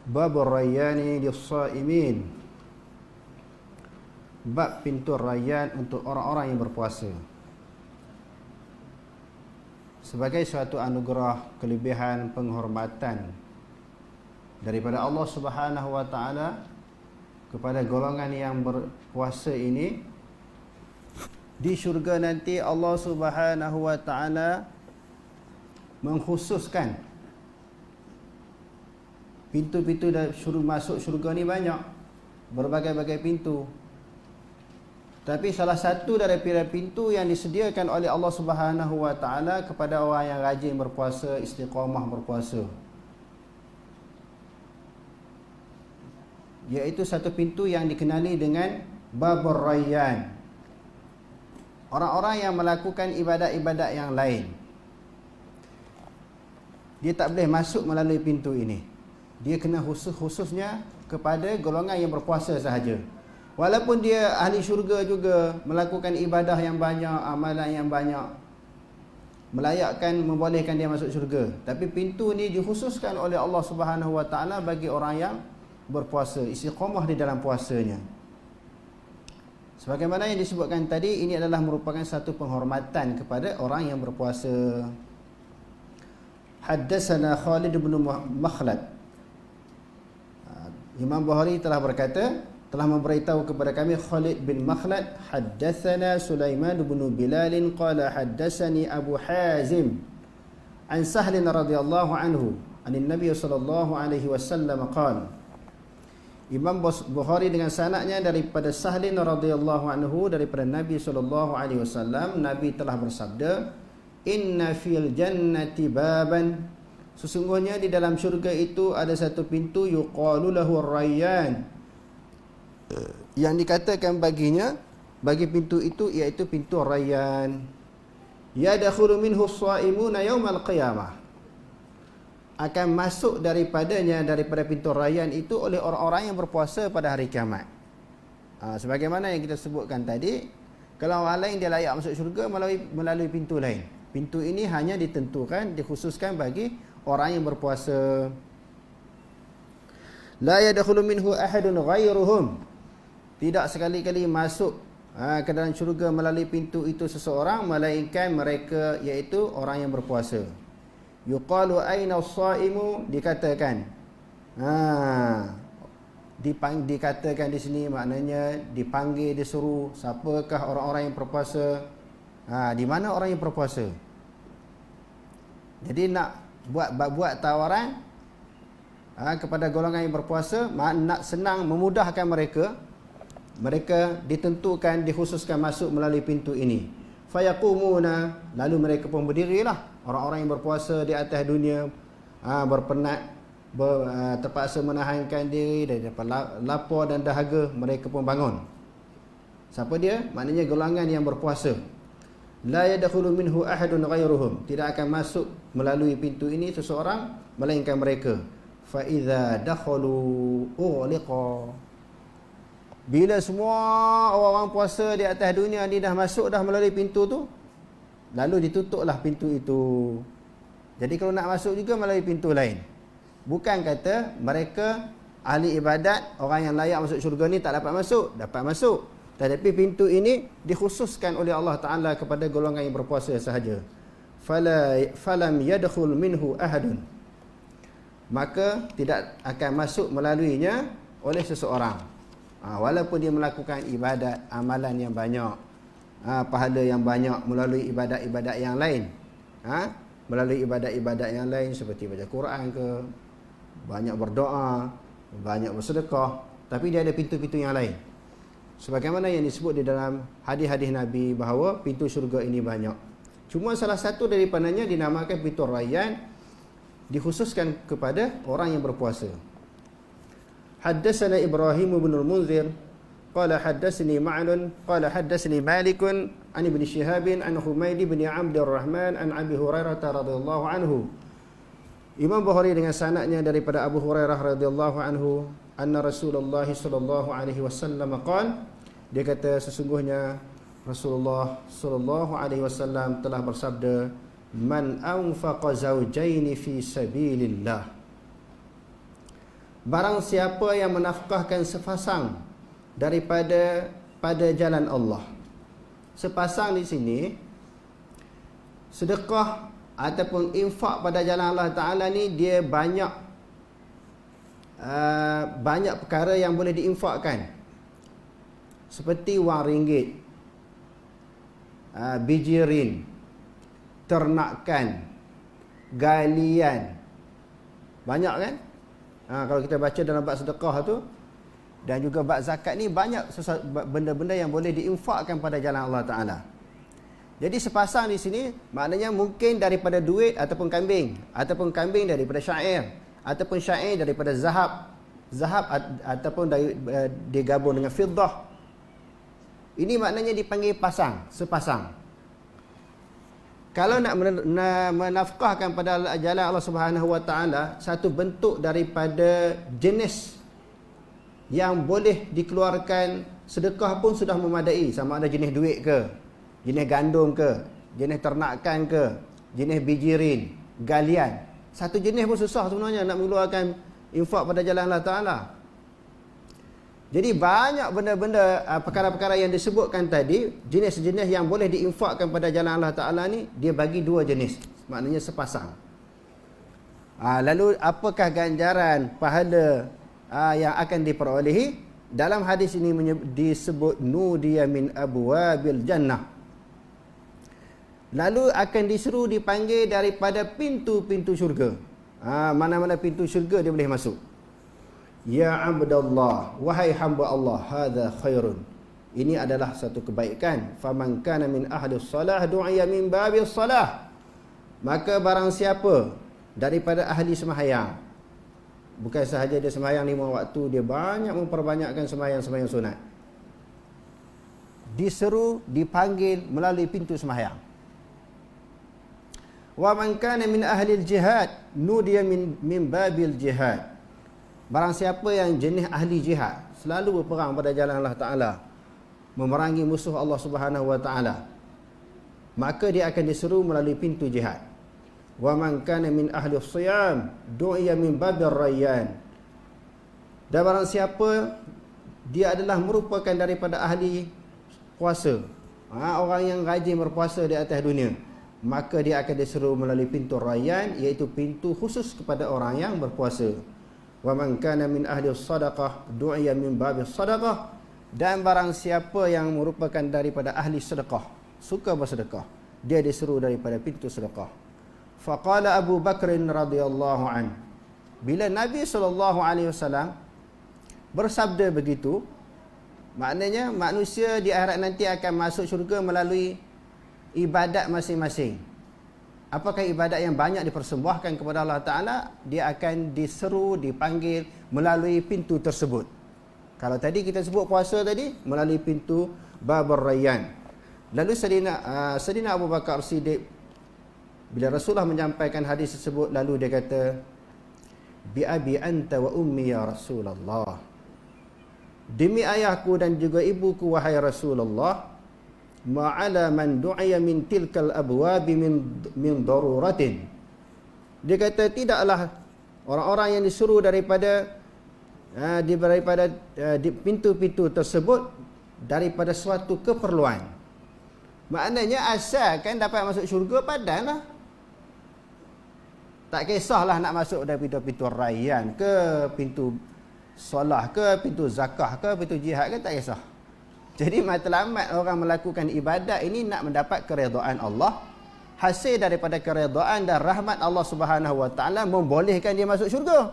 Babur Rayyani lis-shaimin. Bab pintu rayyan untuk orang-orang yang berpuasa. Sebagai suatu anugerah, kelebihan, penghormatan daripada Allah Subhanahu wa taala kepada golongan yang berpuasa ini, di syurga nanti Allah Subhanahu wa taala mengkhususkan pintu-pintu masuk syurga ni banyak, berbagai-bagai pintu. Tapi salah satu daripada pintu yang disediakan oleh Allah Subhanahu wa taala kepada orang yang rajin berpuasa, istiqamah berpuasa, iaitu satu pintu yang dikenali dengan Babur Rayyan. Orang-orang yang melakukan ibadat-ibadat yang lain, dia tak boleh masuk melalui pintu ini. Dia kena khususnya kepada golongan yang berpuasa sahaja. Walaupun dia ahli syurga juga, melakukan ibadah yang banyak, amalan yang banyak, melayakkan, membolehkan dia masuk syurga, tapi pintu ni dikhususkan oleh Allah Subhanahu wa taala bagi orang yang berpuasa, istiqamah di dalam puasanya. Sebagaimana yang disebutkan tadi, ini adalah merupakan satu penghormatan kepada orang yang berpuasa. Haddatsana Khalid bin Makhlad. Imam Bukhari telah berkata, telah memberitahu kepada kami Khalid bin Makhlad, haddatsana Sulaiman bin Bilal qala haddatsani Abu Hazim an Sahl radhiyallahu anhu anin Nabi sallallahu alaihi wasallam qala. Imam Bukhari dengan sanadnya daripada Sahl radhiyallahu anhu daripada Nabi sallallahu alaihi wasallam, Nabi telah bersabda, inna fil jannati baban, sesungguhnya di dalam syurga itu ada satu pintu, yuqalu lahu Rayyan, yang dikatakan baginya, bagi pintu itu, iaitu pintu Rayyan. Yadkhulu minhu as-shaimuna yaumal qiyamah, akan masuk daripadanya, daripada pintu Rayyan itu, oleh orang-orang yang berpuasa pada hari kiamat. Sebagaimana yang kita sebutkan tadi, kalau orang lain dia layak masuk syurga melalui pintu lain. Pintu ini hanya ditentukan, dikhususkan bagi orang yang berpuasa. La yadkhulu minhu ahadun ghairuhum, tidak sekali-kali masuk ke dalam syurga melalui pintu itu seseorang melainkan mereka, iaitu orang yang berpuasa. Yuqalu aina as-saimu, dikatakan, dikatakan di sini maknanya dipanggil, disuruh, siapakah orang-orang yang berpuasa? Di mana orang yang berpuasa? Jadi nak buat tawaran kepada golongan yang berpuasa, nak senang, memudahkan mereka, mereka ditentukan, dikhususkan masuk melalui pintu ini. Fayaqumuna, lalu mereka pun berdirilah, orang-orang yang berpuasa di atas dunia, berpenat, terpaksa menahankan diri daripada lapar dan dahaga, mereka pun bangun. Siapa dia? Maknanya golongan yang berpuasa. La yadkhulu minhu ahadun ghairuhum, tidak akan masuk melalui pintu ini seseorang melainkan mereka. Fa idza dakhalu ughliqa, bila semua orang-orang puasa di atas dunia ni dah masuk dah melalui pintu tu, lalu ditutuplah pintu itu. Jadi kalau nak masuk juga melalui pintu lain. Bukan kata mereka ahli ibadat, orang yang layak masuk syurga ni tak dapat masuk, dapat masuk. Tetapi pintu ini dikhususkan oleh Allah Ta'ala kepada golongan yang berpuasa sahaja. Falam yadkhul minhu ahadun, maka tidak akan masuk melaluinya oleh seseorang, walaupun dia melakukan ibadat, amalan yang banyak, pahala yang banyak melalui ibadat-ibadat yang lain, melalui ibadat-ibadat yang lain seperti baca Quran ke, banyak berdoa, banyak bersedekah, tapi dia ada pintu-pintu yang lain. Sebagaimana yang disebut di dalam hadis-hadis Nabi bahawa pintu syurga ini banyak. Cuma salah satu daripadanya dinamakan pintu Rayyan, dikhususkan kepada orang yang berpuasa. Haddatsana Ibrahim bin al-Munzir qala haddatsani Ma'lun qala haddatsani Malik an Ibn Shihab an Humayd bin Abdurrahman an Abi Hurairah radhiyallahu anhu. Imam Bukhari dengan sanadnya daripada Abu Hurairah radhiyallahu anhu, anna Rasulullah sallallahu alaihi wasallam qala, dia kata sesungguhnya Rasulullah sallallahu alaihi wasallam telah bersabda, man anfaqa zawjaini fi sabilillah, barang siapa yang menafkahkan sepasang daripada pada jalan Allah. Sepasang di sini, sedekah ataupun infak pada jalan Allah Ta'ala ni, dia banyak perkara yang boleh diinfakkan, seperti wang ringgit, biji rin, ternakan, galian. Banyak kan? Kalau kita baca dalam bab sedekah tu dan juga bab zakat ni, banyak benda-benda yang boleh diinfakkan pada jalan Allah Ta'ala. Jadi sepasang di sini maknanya mungkin daripada duit ataupun kambing, ataupun kambing daripada syair, ataupun syair daripada zahab ataupun digabung dengan fiddah. Ini maknanya dipanggil pasang, sepasang. Kalau nak menafkahkan pada jalan Allah Subhanahu Wa Taala, satu bentuk daripada jenis yang boleh dikeluarkan sedekah pun sudah memadai, sama ada jenis duit ke, jenis gandum ke, jenis ternakan ke, jenis biji rin, galian. Satu jenis pun susah sebenarnya nak mengeluarkan infak pada jalan Allah Ta'ala. Jadi banyak benda-benda, perkara-perkara yang disebutkan tadi, jenis-jenis yang boleh diinfakkan pada jalan Allah Ta'ala ni, dia bagi dua jenis, maknanya sepasang. Lalu apakah ganjaran pahala yang akan diperolehi? Dalam hadis ini disebut nudiya min abwabil jannah, lalu akan disuruh dipanggil daripada pintu-pintu syurga. Mana-mana pintu syurga dia boleh masuk. Ya abdallah, wahai hamba Allah, hadza khairun, ini adalah satu kebaikan. Faman kana min ahli salah du'iya min babil salah, maka barang siapa daripada ahli sembahyang, bukan sahaja dia sembahyang 5 waktu, dia banyak memperbanyakkan sembahyang-sembahyang sunat, diseru dipanggil melalui pintu sembahyang. Wa man kana min ahli al-jihad nudiya min babil jihad, barang siapa yang jenis ahli jihad, selalu berperang pada jalan Allah Ta'ala, memerangi musuh Allah Subhanahu Wa Ta'ala, maka dia akan diseru melalui pintu jihad. Wa man kana min ahli siyam du'iya min babil rayyan, dan barang siapa dia adalah merupakan daripada ahli puasa, orang yang rajin berpuasa di atas dunia, maka dia akan diseru melalui pintu rayyan, iaitu pintu khusus kepada orang yang berpuasa. Wa man kana min ahli sadaqah du'iya min babis sadaqah, dan barang siapa yang merupakan daripada ahli sedekah, suka bersedekah, dia diseru daripada pintu sedekah. Faqala Abu Bakr radhiyallahu an, bila Nabi SAW bersabda begitu, maknanya manusia di akhirat nanti akan masuk syurga melalui ibadat masing-masing. Apakah ibadat yang banyak dipersembahkan kepada Allah Ta'ala, dia akan diseru, dipanggil melalui pintu tersebut. Kalau tadi kita sebut puasa tadi, melalui pintu Babur Rayyan. Lalu Sayyidina Abu Bakar Siddiq, bila Rasulullah menyampaikan hadis tersebut, lalu dia kata, bi abi anta wa ummi ya Rasulullah, demi ayahku dan juga ibuku wahai Rasulullah, ma'ala man du'iya min tilkal abwabi min daruratin. Dia kata tidaklah orang-orang yang disuruh daripada pintu-pintu tersebut daripada suatu keperluan. Maknanya asalkan dapat masuk syurga, padanlah. Tak kisahlah nak masuk dari pintu-pintu rayyan ke, pintu solah ke, pintu zakah ke, pintu jihad ke, tak kisah. Jadi matlamat orang melakukan ibadat ini nak mendapat keredaan Allah. Hasil daripada keredaan dan rahmat Allah Subhanahu Wa Ta'ala membolehkan dia masuk syurga.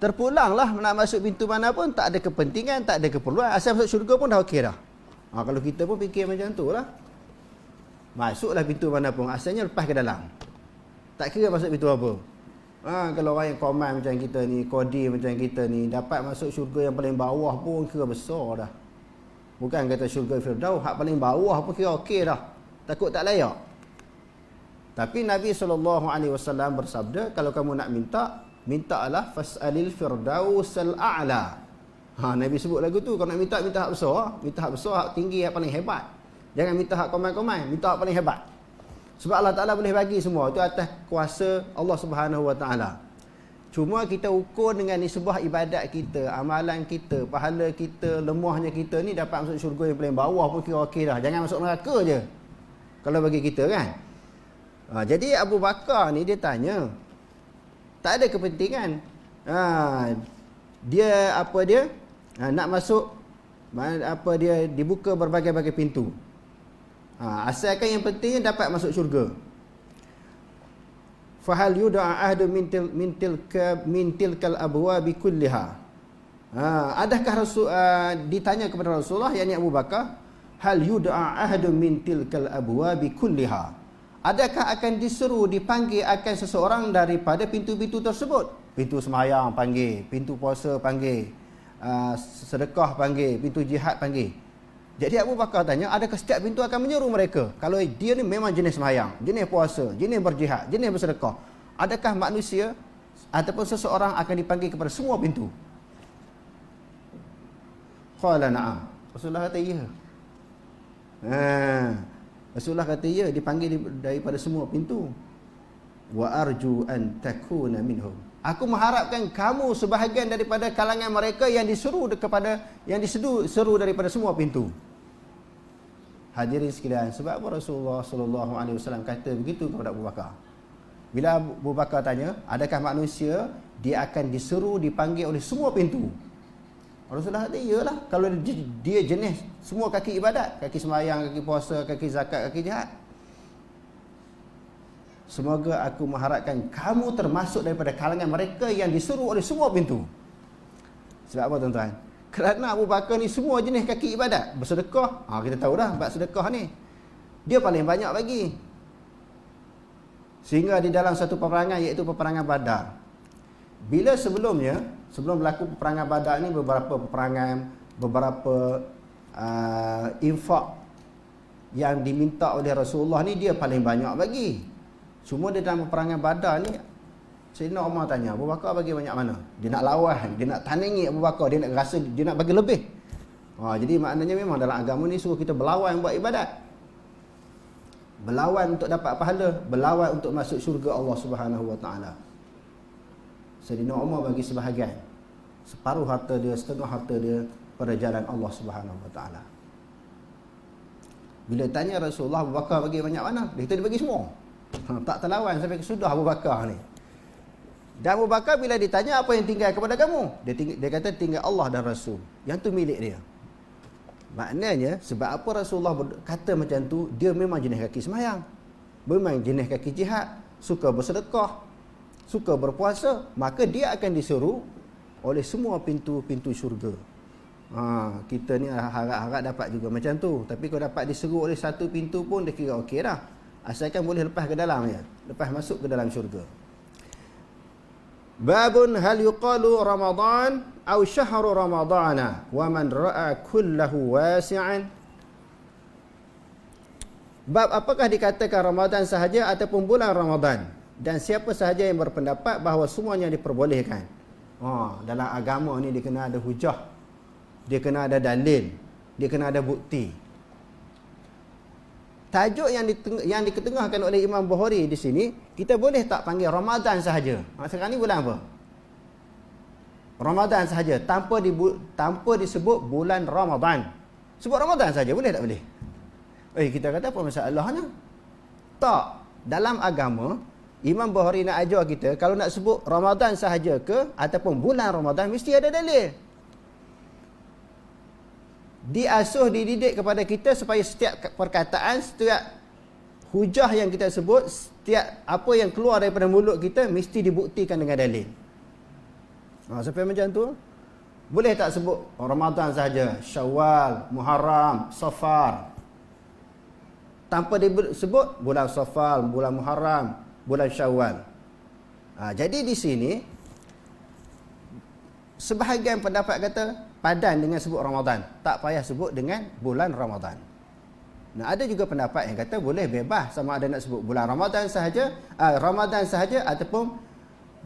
Terpulanglah nak masuk pintu mana pun, tak ada kepentingan, tak ada keperluan, asal masuk syurga pun dah okey dah. Kalau kita pun fikir macam tu lah, masuklah pintu mana pun, asalnya lepas ke dalam, tak kira masuk pintu apa. Kalau orang yang koman macam kita ni, kodi macam kita ni, dapat masuk syurga yang paling bawah pun kira besar dah. Bukan kata syurga Firdaus, hak paling bawah pun kira okey dah, takut tak layak. Tapi Nabi SAW bersabda, kalau kamu nak minta, mintalah fas'alil firdausal a'la. Nabi sebut lagu tu, kalau nak minta, minta hak besar, minta hak besar, hak tinggi, hak paling hebat. Jangan minta hak komai-komai, minta hak paling hebat. Sebab Allah Ta'ala boleh bagi semua. Itu atas kuasa Allah Subhanahu Wa Ta'ala. Cuma kita ukur dengan nisbah ibadat kita, amalan kita, pahala kita, lemahnya kita ni dapat masuk syurga yang paling bawah pun kira okey dah. Jangan masuk neraka je. Kalau bagi kita kan. Jadi Abu Bakar ni dia tanya. Tak ada kepentingan. Dia apa dia? Nak masuk apa dia dibuka berbagai-bagai pintu. Asalkan yang pentingnya dapat masuk syurga. Fahal yud'a ahdu min tilkal abwabi kulliha. Adakah Rasul ditanya kepada Rasulullah yakni Abu Bakar, hal yud'a ahdu min tilkal abwabi kulliha. Adakah akan diseru dipanggil akan seseorang daripada pintu-pintu tersebut? Pintu sembahyang panggil, pintu puasa panggil, sedekah panggil, pintu jihad panggil. Jadi Abu Bakar tanya, adakah setiap pintu akan menyeru mereka? Kalau dia ni memang jenis sembahyang, jenis puasa, jenis berjihad, jenis bersedekah, adakah manusia ataupun seseorang akan dipanggil kepada semua pintu? Qala na'am. Rasulullah kata ya. Rasulullah kata ya, dipanggil daripada semua pintu. Wa arju an takuna minhum. Aku mengharapkan kamu sebahagian daripada kalangan mereka yang diseru daripada semua pintu. Hadirin sekalian, sebab apa Rasulullah sallallahu alaihi wasallam kata begitu kepada Abu Bakar? Bila Abu Bakar tanya, adakah manusia dia akan diseru dipanggil oleh semua pintu? Rasulullah kata iyalah, kalau dia jenis semua kaki ibadat, kaki sembahyang, kaki puasa, kaki zakat, kaki jihad. Semoga aku mengharapkan kamu termasuk daripada kalangan mereka yang disuruh oleh semua pintu. Sebab apa tuan-tuan? Kerana Abu Bakar ni semua jenis kaki ibadat. Bersedekah, kita tahu dah bab sedekah ni dia paling banyak bagi. Sehingga di dalam satu peperangan, iaitu peperangan Badar, bila sebelum berlaku peperangan Badar ni, beberapa infak yang diminta oleh Rasulullah ni dia paling banyak bagi. Cuma di dalam peperangan Badar ni, Sayyidina Umar tanya, Abu Bakar bagi banyak mana? Dia nak lawan, dia nak tandingi Abu Bakar, dia nak rasa dia nak bagi lebih. Jadi maknanya memang dalam agama ni suruh kita berlawan buat ibadat. Berlawan untuk dapat pahala, berlawan untuk masuk syurga Allah Subhanahu Wa Taala. Sayyidina Umar bagi sebahagian, separuh harta dia, setengah harta dia pada jalan Allah Subhanahu Wa Taala. Bila tanya Rasulullah, Abu Bakar bagi banyak mana? Dia kata dia bagi semua. Tak terlawan sampai kesudah Abu Bakar ni. Dan Abu Bakar bila ditanya apa yang tinggal kepada kamu, dia kata tinggal Allah dan Rasul. Yang tu milik dia. Maknanya sebab apa Rasulullah kata macam tu, dia memang jenis kaki sembahyang, memang jenis kaki jihad, suka bersedekah, suka berpuasa, maka dia akan disuruh oleh semua pintu-pintu syurga. Kita ni harap-harap dapat juga macam tu. Tapi kalau dapat diseru oleh satu pintu pun dia kira okey dah. Asalkan boleh lepas ke dalam je, lepas masuk ke dalam syurga. Babun hal yuqalu Ramadan atau syahru Ramadana wa man ra'a kullahu wasi'an. Bab apakah dikatakan Ramadan sahaja ataupun bulan Ramadan, dan siapa sahaja yang berpendapat bahawa semuanya diperbolehkan. Dalam agama ni dia kena ada hujah, dia kena ada dalil, dia kena ada bukti. Tajuk yang diketengahkan oleh Imam Bukhari di sini, kita boleh tak panggil Ramadan sahaja? Sekarang ni bulan apa? Ramadan sahaja, tanpa disebut bulan Ramadan. Sebut Ramadan saja, boleh tak boleh? Kita kata apa masalahnya? Tak. Dalam agama, Imam Bukhari nak ajar kita, kalau nak sebut Ramadan sahaja ke ataupun bulan Ramadan, mesti ada dalil. Diasuh, dididik kepada kita supaya setiap perkataan, setiap hujah yang kita sebut, setiap apa yang keluar daripada mulut kita mesti dibuktikan dengan dalil. Sampai macam tu, boleh tak sebut Ramadan saja, Syawal, Muharram, Safar, tanpa disebut bulan Safar, bulan Muharram, bulan Syawal. Jadi di sini sebahagian pendapat kata padan dengan sebut Ramadan, tak payah sebut dengan bulan Ramadan. Ada juga pendapat yang kata boleh bebas, sama ada nak sebut bulan Ramadan sahaja, ataupun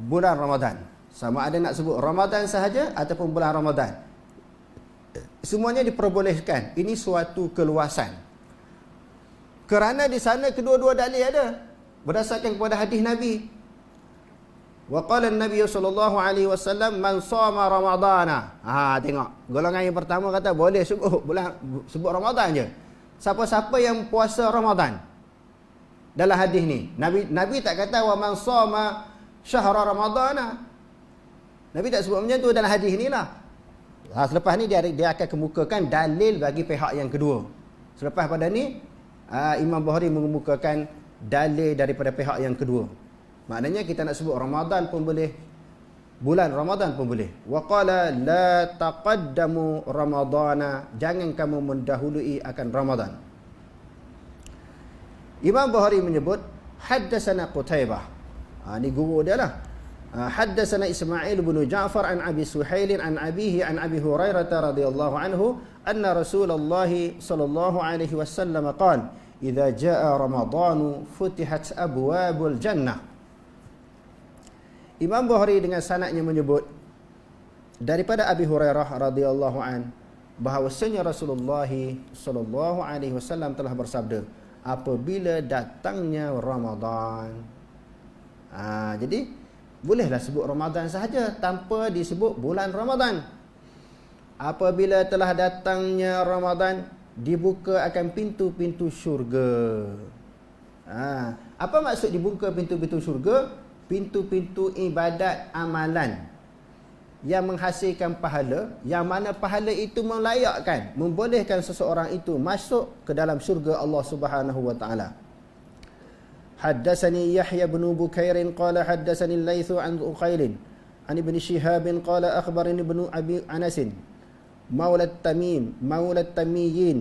bulan Ramadan. Sama ada nak sebut Ramadan sahaja ataupun bulan Ramadan. Semuanya diperbolehkan. Ini suatu keluasan. Kerana di sana kedua-dua dalil ada berdasarkan kepada hadis Nabi. Wa qala an-nabiy sallallahu alaihi wasallam man shama ramadana. Tengok. Golongan yang pertama kata boleh sebut Ramadan je. Siapa-siapa yang puasa Ramadan. Dalam hadis ni, Nabi tak kata wa man shama syahra ramadana. Nabi tak sebut macam tu dalam hadis ni lah. Selepas ni dia akan kemukakan dalil bagi pihak yang kedua. Selepas pada ni Imam Bukhari mengemukakan dalil daripada pihak yang kedua. Maknanya kita nak sebut Ramadan pun boleh, bulan Ramadan pun boleh. Wa qala la taqaddamu ramadana, jangan kamu mendahului akan Ramadan. Imam Bukhari menyebut haddatsana Qutaibah. Ni guru dia lah. حدثنا إسماعيل بن جعفر عن أبي سهيل عن أبيه عن أبي هريرة رضي الله عنه أن رسول الله صلى الله عليه وسلم قال إذا جاء رمضان فتحت أبواب الجنة. Imam Bukhari dengan sanadnya menyebut daripada Abi Hurairah radhiyallahu an bahawasanya Rasulullah sallallahu alaihi wasallam telah bersabda, apabila datangnya Ramadan. Jadi bolehlah sebut Ramadan sahaja tanpa disebut bulan Ramadan. Apabila telah datangnya Ramadan, dibuka akan pintu-pintu syurga. Apa maksud dibuka pintu-pintu syurga? Pintu-pintu ibadat amalan yang menghasilkan pahala, yang mana pahala itu melayakkan, membolehkan seseorang itu masuk ke dalam syurga Allah Subhanahu wa taala. حدثني يحيى بن بكير قال حدثني الليث عن أخيل عن ابن شهاب قال أخبرني ابن أبي أنس مولى التميين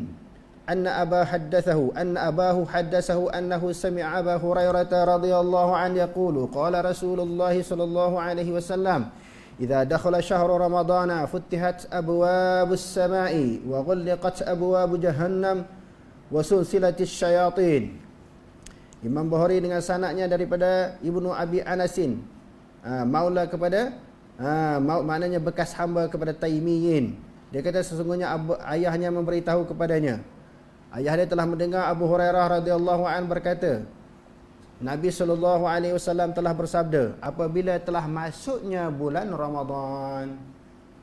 أن أباه حدثه أنه سمع أبا هريرة رضي الله عنه يقول قال رسول الله صلى الله عليه وسلم إذا دخل شهر رمضان فتحت أبواب السماء وغلقت أبواب جهنم وسلسلة الشياطين. Imam Bukhari dengan sanadnya daripada Ibnu Abi Anasin, maula kepada maknanya bekas hamba kepada Taimiyin. Dia kata sesungguhnya ayahnya memberitahu kepadanya, ayah dia telah mendengar Abu Hurairah radhiyallahu an berkata, Nabi sallallahu alaihi wasallam telah bersabda, apabila telah masuknya bulan Ramadan.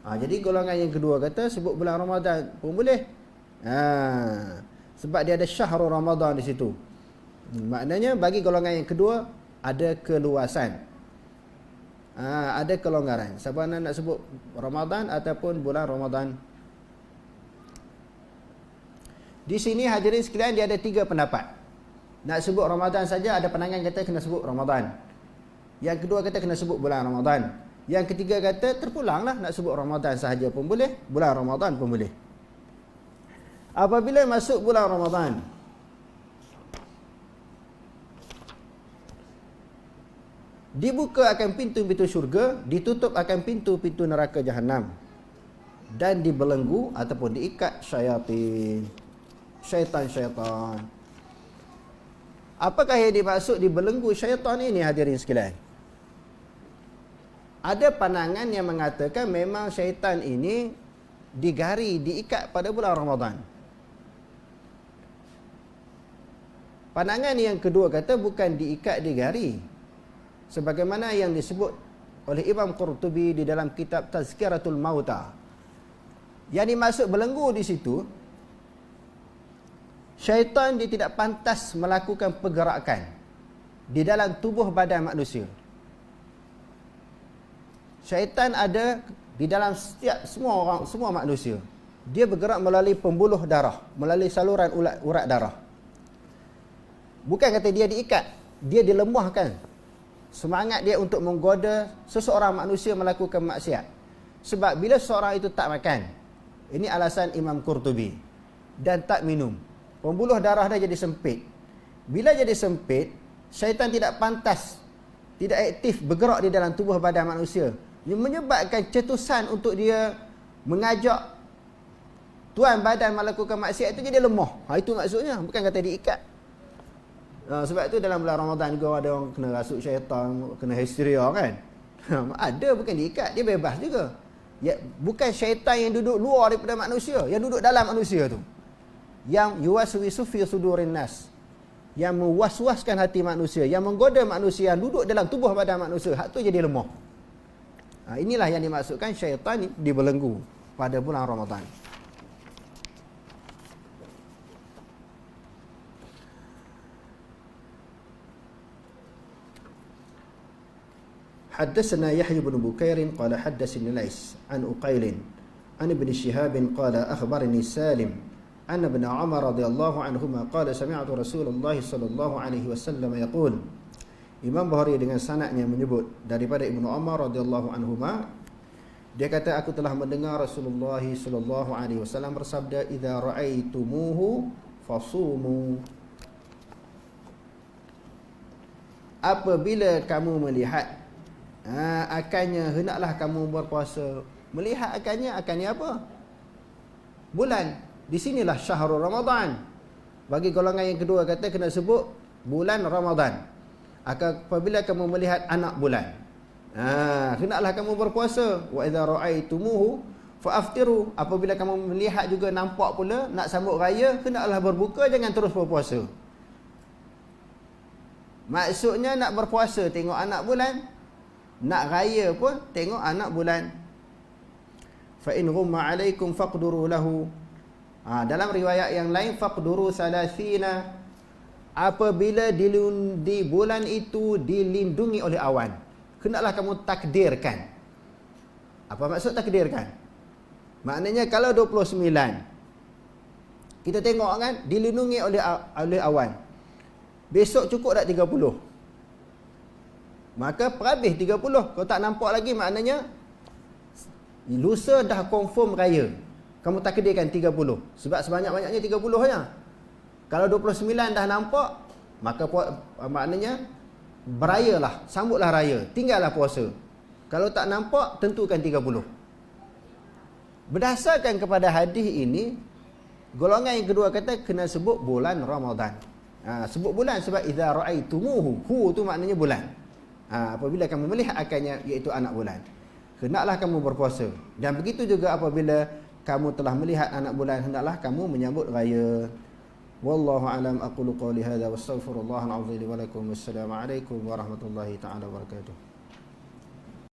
Jadi golongan yang kedua kata sebut bulan Ramadan pun boleh. Sebab dia ada syahrul Ramadan di situ. Maknanya bagi golongan yang kedua ada keluasan, ada kelonggaran. Siapa nak sebut Ramadan ataupun bulan Ramadan. Di sini hadirin sekalian dia ada 3 pendapat. Nak sebut Ramadan saja, ada pandangan kata kena sebut Ramadan. Yang kedua kata kena sebut bulan Ramadan. Yang ketiga kata terpulanglah, nak sebut Ramadan sahaja pun boleh, bulan Ramadan pun boleh. Apabila masuk bulan Ramadan, dibuka akan pintu-pintu syurga, ditutup akan pintu-pintu neraka jahanam, dan dibelenggu ataupun diikat syaitan. Apakah yang dimaksud dibelenggu syaitan ini hadirin sekalian? Ada pandangan yang mengatakan memang syaitan ini digari, diikat pada bulan Ramadan. Pandangan yang kedua kata bukan diikat, digari, sebagaimana yang disebut oleh Imam Qurtubi di dalam kitab Tazkiratul Mauta. Yang dimaksud belenggu di situ, syaitan dia tidak pantas melakukan pergerakan di dalam tubuh badan manusia. Syaitan ada di dalam setiap semua manusia. Dia bergerak melalui pembuluh darah, melalui saluran urat darah. Bukan kata dia diikat, dia dilemahkan semangat dia untuk menggoda seseorang manusia melakukan maksiat. Sebab bila seseorang itu tak makan, ini alasan Imam Qurtubi, dan tak minum, pembuluh darah dia jadi sempit. Bila jadi sempit, syaitan tidak pantas, tidak aktif bergerak di dalam tubuh badan manusia. Ini menyebabkan cetusan untuk dia mengajak tuan badan melakukan maksiat itu jadi lemah. Itu maksudnya, bukan kata diikat. Sebab itu dalam bulan Ramadan juga ada orang kena rasuk syaitan, kena hysteria kan. Ada, bukan diikat, dia bebas juga. Ya, bukan syaitan yang duduk luar daripada manusia, yang duduk dalam manusia tu, yang yuwaswisu fi sudurin nas, yang mewas-waskan hati manusia, yang menggoda manusia, yang duduk dalam tubuh badan manusia, hak tu jadi lemah. Inilah yang dimaksudkan syaitan dibelenggu pada bulan Ramadan. حدثنا يحيى بن بكير قال حدثني ليث عن أقيل عن ابن شهاب قال أخبرني سالم أن ابن عمر رضي الله عنهما قال سمعت رسول الله صلى الله عليه وسلم يقول. Imam Bukhari dengan sanadnya menyebut daripada Ibnu Umar radhiyallahu anhuma, dia kata, aku telah mendengar Rasulullah sallallahu alaihi wasallam bersabda, idza ra'aitumuhu fasumu. Apabila kamu melihat akannya hendaklah kamu berpuasa. Melihat akannya apa? Bulan. Di sinilah syahrul Ramadan. Bagi golongan yang kedua kata kena sebut bulan Ramadan. Apabila kamu melihat anak bulan, hendaklah kamu berpuasa. Wa idza ra'aitumuhu fa'aftiru. Apabila kamu melihat juga nampak pula nak sambut raya, hendaklah berbuka, jangan terus berpuasa. Maksudnya nak berpuasa tengok anak bulan, nak raya pun tengok anak bulan. Fa in ghumma 'alaikum faqduru lahu. Dalam riwayat yang lain faqduru salasina. Apabila di bulan itu dilindungi oleh awan, hendaklah kamu takdirkan. Apa maksud takdirkan? Maknanya kalau 29 kita tengok kan dilindungi oleh awan, besok cukup tak 30? Maka perhabis 30. Kalau tak nampak lagi, maknanya lusa dah confirm raya. Kamu takdirkan 30. Sebab sebanyak-banyaknya 30 saja. Kalau 29 dah nampak, maka maknanya berayalah, sambutlah raya, tinggallah puasa. Kalau tak nampak, tentukan 30. Berdasarkan kepada hadis ini, golongan yang kedua kata kena sebut bulan Ramadan. Sebut bulan sebab idza ra'aitumuhu, hu tu maknanya bulan. Apabila kamu melihat akannya, iaitu anak bulan, hendaklah kamu berpuasa. Dan begitu juga apabila kamu telah melihat anak bulan, hendaklah kamu menyambut raya. Wallahu alam, aqulu qawli hadza wastaghfirullahal azim li wa lakum. Wassalamu alaikum warahmatullahi taala wabarakatuh.